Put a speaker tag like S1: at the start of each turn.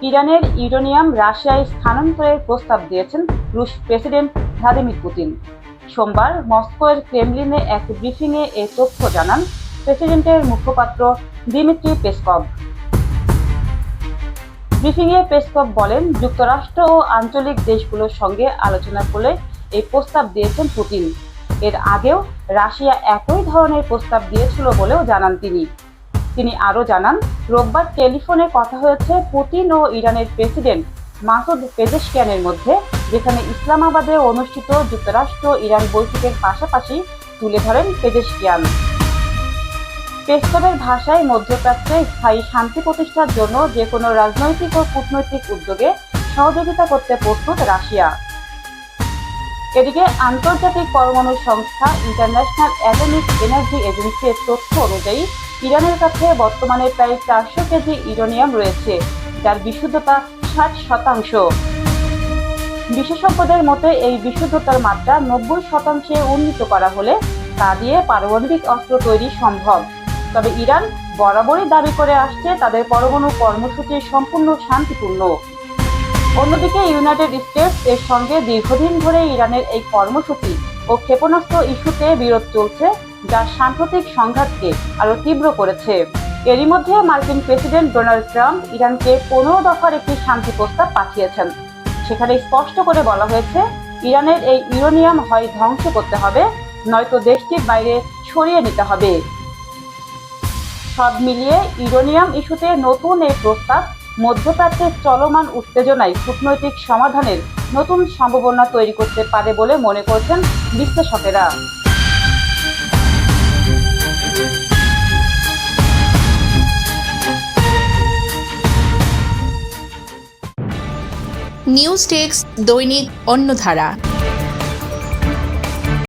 S1: ইরানের ইউরেনিয়াম রাশিয়ায় স্থানান্তরের প্রস্তাব দিয়েছেন রুশ প্রেসিডেন্ট ভ্লাদিমির পুতিন। সোমবার মস্কোর ক্রেমলিনে এক ব্রিফিংয়ে এ তথ্য জানান প্রেসিডেন্টের মুখপাত্র দিমিত্রি পেসকভ। ব্রিফিংয়ে পেসকভ বলেন, যুক্তরাষ্ট্র ও আঞ্চলিক দেশগুলোর সঙ্গে আলোচনা করে এই প্রস্তাব দিয়েছেন পুতিন। এর আগেও রাশিয়া একই ধরনের প্রস্তাব দিয়েছিল বলেও জানান তিনি আরও জানান, রোববার টেলিফোনে কথা হয়েছে পুতিন ও ইরানের প্রেসিডেন্ট মাসুদ পেজেশকিয়ানের মধ্যে, যেখানে ইসলামাবাদে অনুষ্ঠিত যুক্তরাষ্ট্র ইরান বৈঠকের পাশাপাশি তুলে ধরেন পেজেশকিয়ান। পেসকভের ভাষায়, মধ্যপ্রাচ্যে স্থায়ী শান্তি প্রতিষ্ঠার জন্য যে কোনো রাজনৈতিক ও কূটনৈতিক উদ্যোগে সহযোগিতা করতে প্রস্তুত রাশিয়া। এদিকে আন্তর্জাতিক পরমাণু সংস্থা ইন্টারন্যাশনাল অ্যাটমিক এনার্জি এজেন্সির তথ্য অনুযায়ী ইরানের কাছে বর্তমানে প্রায় 400 কেজি ইউরেনিয়াম রয়েছে, যার বিশুদ্ধতা 60%। বিশেষজ্ঞদের মতে এই বিশুদ্ধতার মাত্রা 90%-এ উন্নীত করা হলে তা দিয়ে পারমাণবিক অস্ত্র তৈরি সম্ভব। তবে ইরান বরাবরই দাবি করে আসছে তাদের পরমাণু কর্মসূচি সম্পূর্ণ শান্তিপূর্ণ। অন্যদিকে ইউনাইটেড স্টেটস এর সঙ্গে দীর্ঘদিন ধরে ইরানের এই কর্মসূচি ও ক্ষেপণাস্ত্র ইস্যুতে বিরোধ চলছে, যা সাম্প্রতিক সংঘাতকে আরও তীব্র করেছে। এরই মধ্যে মার্কিন প্রেসিডেন্ট ডোনাল্ড ট্রাম্প ইরানকে 15 দফার একটি শান্তি প্রস্তাব পাঠিয়েছেন। সেখানে স্পষ্ট করে বলা হয়েছে, ইরানের এই ইউরেনিয়াম হয় ধ্বংস করতে হবে, নয়তো দেশটির বাইরে সরিয়ে নিতে হবে। সব মিলিয়ে ইউরেনিয়াম ইস্যুতে নতুন এই প্রস্তাব মধ্যপ্রাচ্যের চলমান উত্তেজনায় কূটনৈতিক সমাধানের নতুন সম্ভাবনা তৈরি করতে পারে বলে মনে করছেন বিশ্লেষকেরা।
S2: নিউজ ডেস্ক, দৈনিক অন্যধারা।